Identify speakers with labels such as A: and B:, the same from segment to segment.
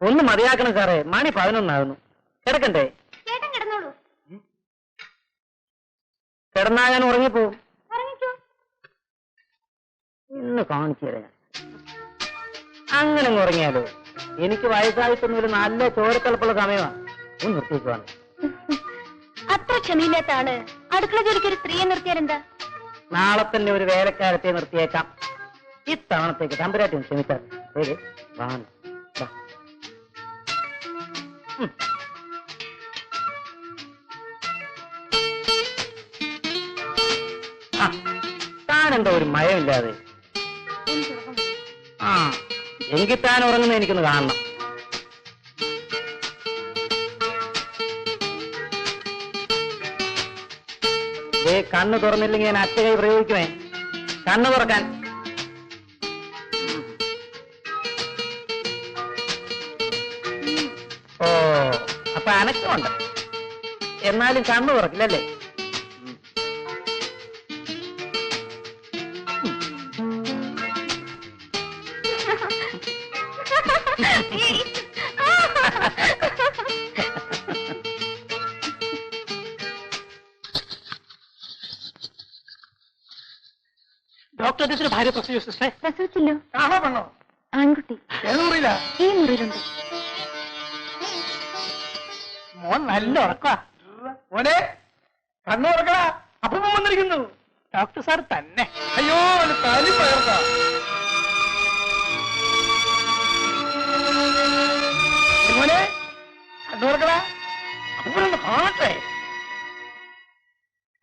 A: ഒന്ന് മതിയാക്കണം സാറേ, മണി 11 കിടക്കണ്ടേ?
B: ചേട്ടൻ കിടന്നോളൂ.
A: കിടന്നാ ഞാൻ ഉറങ്ങിപ്പോവും. ഇന്ന് കാണിച്ചു തരാം. അങ്ങനെ ഉറങ്ങിയാലോ? എനിക്ക് വയസ്സായിട്ടൊന്നും ഒരു നല്ല ചോരത്തിളപ്പുള്ള സമയമാണ്. ഒന്ന് നിർത്തിക്കുവാണ്.
B: അത്ര ക്ഷമയില്ലാത്ത ആള് അടുക്കള ജോലിക്ക് ഒരു സ്ത്രീയെ നിർത്തിയാലെന്താ?
A: നാളെ തന്നെ ഒരു വേലക്കാരത്തെ നിർത്തിയേക്കാം. ഇത്തവണത്തേക്ക് തമ്പുരാട്ടി ക്ഷമിച്ചാൽ താനെന്താ ഒരു മയമില്ലാതെ? ആ, എനിക്ക് താൻ ഉറങ്ങുന്ന എനിക്കൊന്ന് കാണണം. കണ്ണ് തുറന്നില്ലെങ്കിൽ ഞാൻ അറ്റ കൈ പ്രയോഗിക്കുമേ. കണ്ണ് തുറക്കാൻ. ഓ, അപ്പൊ അനക്കമുണ്ട്. എന്നാലും കണ്ണ് തുറക്കില്ലല്ലേ? ഡോക്ടർ അദ്ദേഹത്തിന്റെ ഭാര്യ പ്രസവിച്ചു സിസ്റ്ററെ.
B: പ്രസവിച്ചില്ലോ?
A: ആണോ പെണ്ണോ?
B: ആൺകുട്ടി.
A: ഏത് മുറിയിലാ?
B: ഈ മുറിയിലുണ്ട്.
A: മോൻ നല്ല ഉറക്കാ. മോനെ കണ്ണു തുറക്കടാ. അപ്പം വന്നിരിക്കുന്നു. ഡോക്ടർ സാർ തന്നെ. അയ്യോ തലി പകർത്താ. മോനെ കണ്ണു തുറക്കടാ. അപ്പൊന്ന് കാണട്ടെ.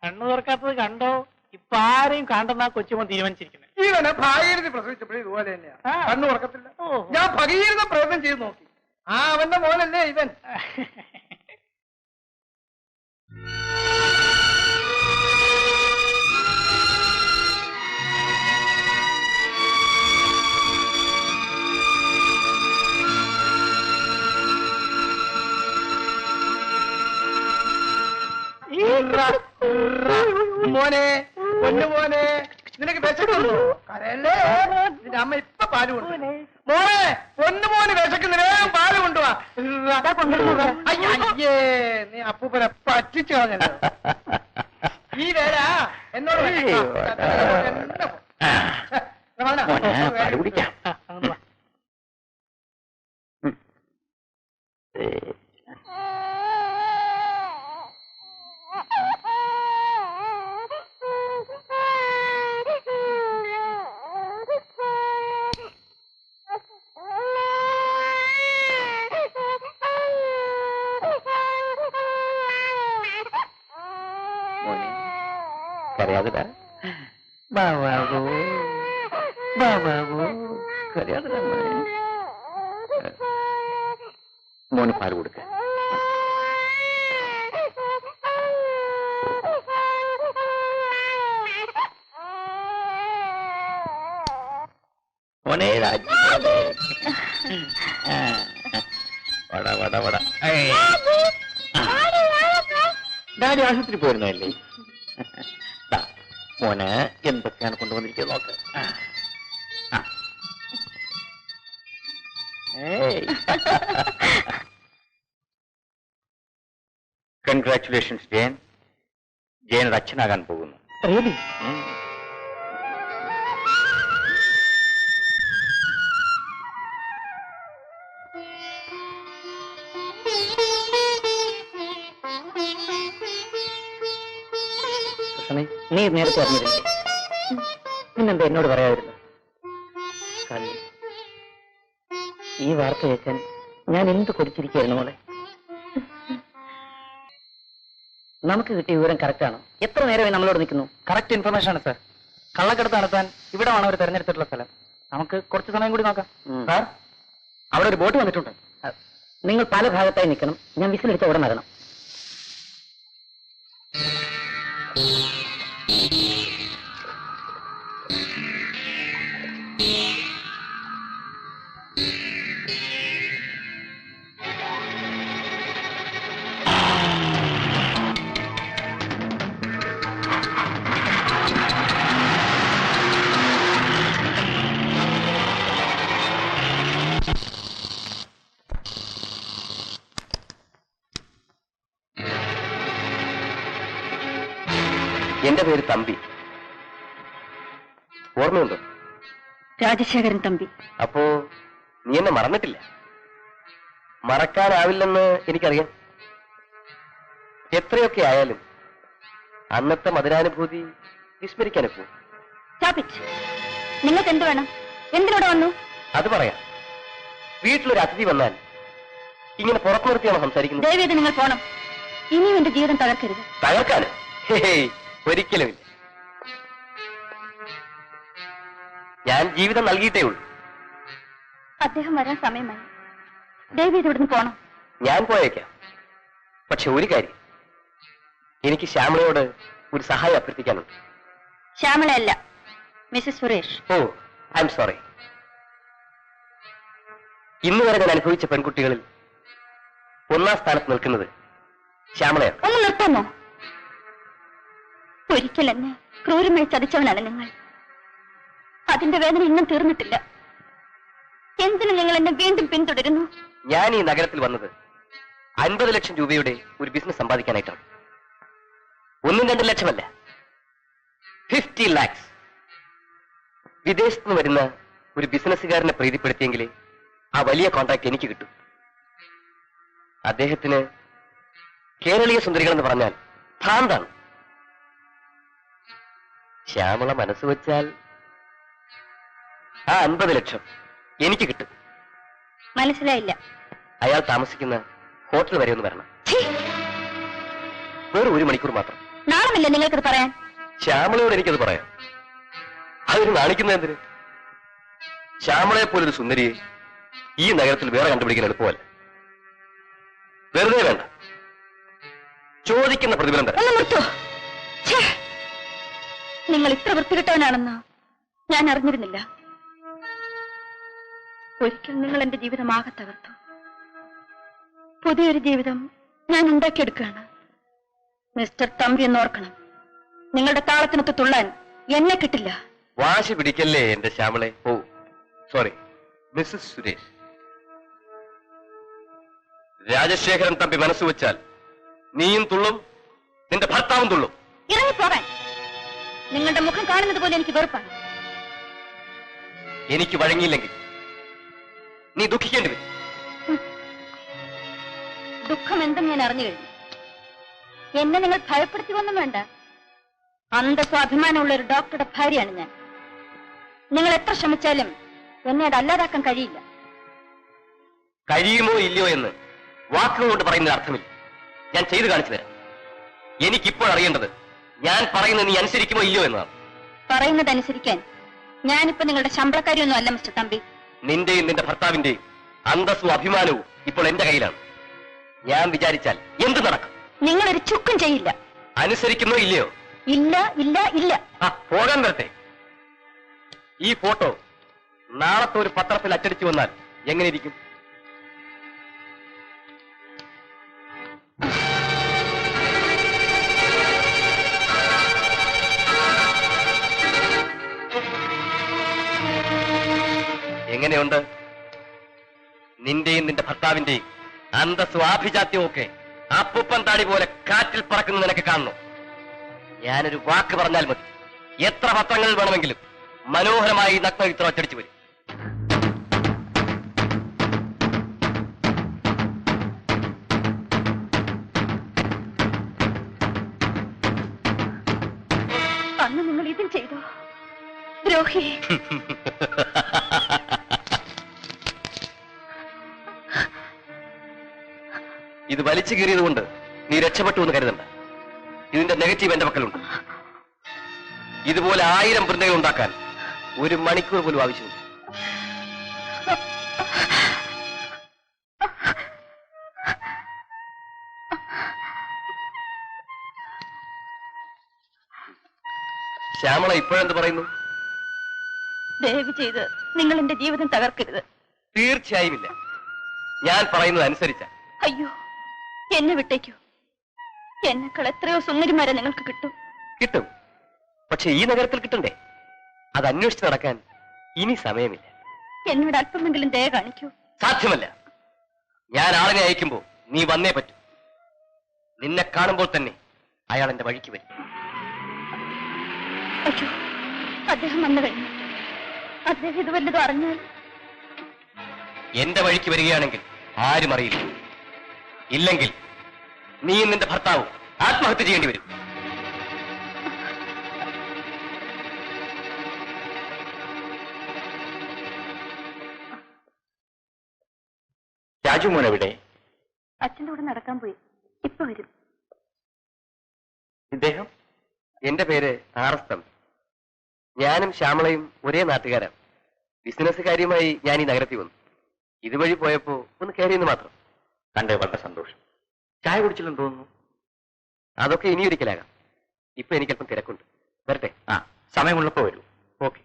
A: കണ്ണു തുറക്കാത്തത് കണ്ടോ? ഇപ്പൊ ആരെയും കണ്ടെന്നാ കൊച്ചുമോൻ തീരുമാനിച്ചിരിക്കുന്നത്.
C: ഇവനെ ഭാഗീരഥി പ്രസവിച്ചപ്പോഴും ഇതുപോലെ തന്നെയാ. കണ്ണു തുറക്കത്തില്ല. ഞാൻ ഭഗീരഥ പ്രയത്നം ചെയ്ത് നോക്കി. അവന്റെ മോനല്ലേ ഇവൻ. മോനെ പൊന്നു മോനെ, നിനക്ക് വിശക്കുന്നുണ്ടോ? കരയല്ലേ, നിന്റെ അമ്മ ഇപ്പൊ പാല് കൊണ്ടു. മോനെ പൊന്നു മോന് വിശക്കുന്ന, വേഗം പാല് കൊണ്ടുവാ. അയ്യേ, നീ അപ്പൂപ്പനെ പറ്റിച്ചു കളഞ്ഞല്ലോ. ഈ വേല എന്നോട്
A: കരയാതിടാ ബാബു, ബാബു കരയാതിടാ മോനെ. മോന് പാല് കൊടുക്ക. മോനെ വട വട. ഡാഡി ആശുപത്രി പോയിരുന്നല്ലേ? മോന് എന്തൊക്കെയാണ് കൊണ്ടുവന്നിരിക്കുന്നത് നോക്ക്. കൺഗ്രാറ്റുലേഷൻസ് ജയൻ. ജയനൊരു അച്ഛനാകാൻ പോകുന്നു. നീ നേരത്തെ അറിഞ്ഞിരുന്നു. പിന്നെന്താ എന്നോട് പറയാതിരുന്നു? ഈ വാർത്ത കേൾക്കാൻ ഞാൻ എന്ത് കൊതിച്ചിരിക്കുകയായിരുന്നു മോളെ. നമുക്ക് കിട്ടിയ വിവരം കറക്റ്റ് ആണോ? എത്ര നേരമായി നമ്മളോട് നിൽക്കുന്നു? കറക്റ്റ് ഇൻഫർമേഷൻ ആണ് സാർ. കള്ളക്കടത്ത് നടത്താൻ ഇവിടമാണ് അവർ തെരഞ്ഞെടുത്തിട്ടുള്ള സ്ഥലം. നമുക്ക് കുറച്ച് സമയം കൂടി നോക്കാം. സാർ, അവിടെ ഒരു ബോട്ട് വന്നിട്ടുണ്ട്. നിങ്ങൾ പല ഭാഗത്തായി നിൽക്കണം. ഞാൻ വിസിലടിച്ച അവിടെ വരണം.
D: അയാളുടെ പേര് തമ്പി. ഓർമ്മയുണ്ടോ?
B: രാജശേഖരൻ തമ്പി.
D: അപ്പോ നീ എന്നെ മറന്നിട്ടില്ല? മറക്കാനാവില്ലെന്ന് എനിക്കറിയാം. എത്രയൊക്കെ ആയാലും അന്നത്തെ മധുരാനുഭൂതി വിസ്മരിക്കാനൊക്കെ.
B: നിങ്ങൾക്ക് എന്ത് വേണം? എന്തിനോട് വന്നു?
D: അത് പറയാം. വീട്ടിലൊരു അതിഥി വന്നാൽ ഇങ്ങനെ പുറത്തു നിർത്തിയാണോ സംസാരിക്കുന്നത്?
B: ദയവേത് നിങ്ങൾ പോണം. ഇനിയും എന്റെ ജീവിതം തകർക്കരുത്.
D: തകർക്കാന് ഒരിക്കലുമില്ല. ഞാൻ ജീവിതം നൽകിയിട്ടേ ഉള്ളൂ.
B: അദ്ദേഹം വരാൻ സമയമായി. ദയവേത് ഇവിടുന്ന് പോണം.
D: ഞാൻ പോയേക്കാം. പക്ഷെ ഒരു കാര്യം, എനിക്ക് ശ്യാമളയോട് ഒരു സഹായം അഭ്യർത്ഥിക്കാനുണ്ട്.
B: ശ്യാമളയല്ല, Mrs Suresh.
D: Oh, I'm sorry. ഇന്ന് വരെ ഞാൻ അനുഭവിച്ച പെൺകുട്ടികളിൽ ഒന്നാം സ്ഥാനത്ത് നിൽക്കുന്നത് ശ്യാമളയാണ്.
B: ഒന്ന് നിർത്താമോ? ഒരിക്കൽ എന്നെ ക്രൂരമായി ചതിച്ചവനാണ് നിങ്ങൾ. അതിന്റെ വേദന ഇന്നും തീർന്നിട്ടില്ല. എന്തിനു നിങ്ങൾ എന്നെ വീണ്ടും പിന്തുടരുന്നു?
D: ഞാൻ ഈ നഗരത്തിൽ വന്നത് 50 ലക്ഷം രൂപയുടെ ഒരു ബിസിനസ് സമ്പാദിക്കാനായിട്ടാണ്. 1-2 ലക്ഷമല്ല, 50 lakhs. വിദേശത്ത് നിന്ന് വരുന്ന ഒരു ബിസിനസ്സുകാരനെ പ്രീതിപ്പെടുത്തിയെങ്കിലേ ആ വലിയ കോൺട്രാക്ട് എനിക്ക് കിട്ടും. അദ്ദേഹത്തിന് കേരളീയ സുന്ദരികൾ എന്ന് പറഞ്ഞാൽ ഭ്രാന്താണ്. ശ്യാമള മനസ്സ് വെച്ചാൽ ആ 50 ലക്ഷം എനിക്ക് കിട്ടും.
B: മനസ്സിലായില്ല.
D: അയാൾ താമസിക്കുന്ന ഹോട്ടൽ വരെ ഒന്ന് വരണം. വേറെ 1 മണിക്കൂർ മാത്രം.
B: നാളമില്ല നിങ്ങൾക്കത് പറയാൻ.
D: ശ്യാമളയോട് എനിക്കത് പറയാം. അതിന് നാണിക്കുന്ന എന്തിന്? ശ്യാമളയെ പോലൊരു സുന്ദരിയെ ഈ നഗരത്തിൽ വേറെ കണ്ടുപിടിക്കാൻ എളുപ്പമല്ല. വെറുതെ വേണ്ട, ചോദിക്കുന്ന പ്രതിഫലം തരാം.
B: ഒന്ന് നിർത്തോ. നിങ്ങൾ ഇത്ര വൃത്തികെട്ടവനാണെന്ന് ഞാൻ അറിഞ്ഞിരുന്നില്ല. ഒരിക്കൽ നിങ്ങൾ എന്റെ ജീവിതം ആകെ തകർത്തു. പുതിയൊരു ജീവിതം ഞാൻ ഉണ്ടാക്കിയെടുക്കുകയാണ്. മിസ്റ്റർ തമ്പി എന്ന് ഓർക്കണം. നിങ്ങളുടെ താളത്തിനൊത്ത് തുള്ളാൻ എന്നെ കിട്ടില്ല.
D: വാശി പിടിക്കല്ലേ എന്റെ ശ്യാമളെ. ഓ സോറി, മിസ്സസ് സുരേഷ്. രാജശേഖരൻ തമ്പി മനസ്സ് വെച്ചാൽ നീയും തുള്ളും, നിന്റെ ഭർത്താവും തുള്ളും.
B: ഇറങ്ങിപ്പോകാൻ. നിങ്ങളുടെ മുഖം കാണുന്നത് പോലെ എനിക്ക് വെറുപ്പാണ്.
D: എനിക്ക് വഴങ്ങിയില്ലെങ്കിൽ നീ ദുഃഖിക്കേണ്ടി വരും.
B: ദുഃഖം എന്തെന്ന് ഞാൻ അറിഞ്ഞു കഴിഞ്ഞു. എന്നെ നിങ്ങൾ ഭയപ്പെടുത്തിയൊന്നും വേണ്ട. അന്തസ്വാഭിമാനമുള്ള ഒരു ഡോക്ടറുടെ ഭാര്യയാണ് ഞാൻ. നിങ്ങൾ എത്ര ശ്രമിച്ചാലും എന്നെ അത് അല്ലാതാക്കാൻ കഴിയില്ല.
D: കഴിയുമോ ഇല്ലയോ എന്ന് വാക്കുകൾ കൊണ്ട് പറയുന്നതിന് അർത്ഥമില്ല. ഞാൻ ചെയ്തു കാണിച്ചു തരാം. എനിക്കിപ്പോൾ അറിയേണ്ടത് ഞാൻ പറയുന്നത് നീ അനുസരിക്കുമോ ഇല്ലയോ എന്നതാണ്.
B: പറയുന്നത് അനുസരിക്കാൻ ഞാനിപ്പോ നിങ്ങളുടെ ശമ്പളക്കാരിയൊന്നും അല്ല മിസ്റ്റർ തമ്പി.
D: നിന്റെയും നിന്റെ ഭർത്താവിന്റെയും അന്തസ്സും അഭിമാനവും ഇപ്പോൾ എന്റെ കയ്യിലാണ്. ഞാൻ വിചാരിച്ചാൽ എന്ത് നടക്കും?
B: നിങ്ങളൊരു ചുക്കും ചെയ്യില്ല.
D: അനുസരിക്കുന്നോ ഇല്ലയോ?
B: ഇല്ല ഇല്ല ഇല്ല.
D: പോകാൻ വരട്ടെ. ഈ ഫോട്ടോ നാളത്തെ ഒരു പത്രത്തിൽ അച്ചടിച്ചു വന്നാൽ എങ്ങനെ ഇരിക്കും? എങ്ങനെയുണ്ട്? നിന്റെയും നിന്റെ ഭർത്താവിന്റെയും അന്തസ്സും ആഭിജാത്യവും ഒക്കെ അപ്പൂപ്പൻ താടി പോലെ കാറ്റിൽ പറക്കുന്നത് നിനക്ക് കാണുന്നു. ഞാനൊരു വാക്ക് പറഞ്ഞാൽ മതി, എത്ര പത്രങ്ങളിൽ വേണമെങ്കിലും മനോഹരമായി നഗ്നചിത്രം അച്ചടിച്ചു വരും.
B: അന്ന് നിങ്ങൾ ഇതും ചെയ്തോ ദ്രോഹി?
D: ഇത് വലിച്ചു കീറിയത് കൊണ്ട് നീ രക്ഷപ്പെട്ടു എന്ന് കരുതണ്ട. ഇതിന്റെ നെഗറ്റീവ് എന്റെ പക്കലുണ്ട്. ഇതുപോലെ 1000 പ്രിന്റുകൾ ഉണ്ടാക്കാൻ 1 മണിക്കൂർ പോലും ആവശ്യമില്ല. ശ്യാമള ഇപ്പോഴെന്ത് പറയുന്നു?
B: ദയവ് ചെയ്ത് നിങ്ങൾ എന്റെ ജീവിതം തകർക്കരുത്.
D: തീർച്ചയായും ഇല്ല. ഞാൻ പറയുന്നത് അനുസരിച്ച.
B: അയ്യോ, എന്നെ വിട്ടേക്കൂ. എന്നെക്കാൾ എത്രയോ സുന്ദരിമാരെ നിങ്ങൾക്ക് കിട്ടും.
D: കിട്ടും, പക്ഷെ ഈ നഗരത്തിൽ കിട്ടണ്ടേ? അത് അന്വേഷിച്ച് നടക്കാൻ ഇനി സമയമില്ല.
B: എന്നോട് അല്പമെങ്കിലും ദയ കാണിക്കൂ.
D: സാധ്യമല്ല. ഞാൻ ആളിനെ അയക്കുമ്പോ നീ വന്നേ പറ്റൂ. നിന്നെ കാണുമ്പോൾ തന്നെ അയാൾ എന്റെ വഴിക്ക് വരും.
B: അയ്യോ, അദ്ദേഹം വന്നു കഴിഞ്ഞു. അദ്ദേഹം ഇത് വല്ലതും അറിഞ്ഞാൽ
D: എന്റെ വഴിക്ക് വരികയാണെങ്കിൽ ആരും അറിയില്ല. ഇല്ലെങ്കിൽ നീയും നിന്റെ ഭർത്താവും ആത്മഹത്യ ചെയ്യേണ്ടി വരും.
A: രാജുമോൻ എവിടെ?
B: അച്ഛൻ്റെ കൂടെ നടക്കാൻ പോയി. ഇപ്പൊ വരും.
A: ഇദ്ദേഹം?
D: എന്റെ പേര് ആർസ്തം. ഞാനും ശ്യാമളയും ഒരേ നാട്ടുകാരാണ്. ബിസിനസ് കാര്യമായി ഞാൻ ഈ നഗരത്തിൽ വന്നു. ഇതുവഴി പോയപ്പോ ഒന്ന് കയറിയെന്ന് മാത്രം.
A: കണ്ടേ വളരെ സന്തോഷം. ചായ കുടിച്ചില്ലെന്ന് തോന്നുന്നു.
D: അതൊക്കെ ഇനിയൊരിക്കലാകാം. ഇപ്പൊ എനിക്കല്പം തിരക്കുണ്ട്. വരട്ടെ?
A: ആ, സമയമുള്ളപ്പോ വരൂ.
D: ഓക്കെ.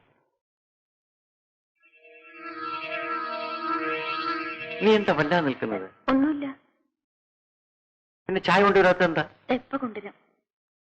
A: നീ എന്താ വല്ലാതെ നിൽക്കുന്നത്?
B: ഒന്നുമില്ല.
A: പിന്നെ ചായ കൊണ്ടുവരാത്ത എന്താ?
B: എപ്പോ കൊണ്ടുവരാം.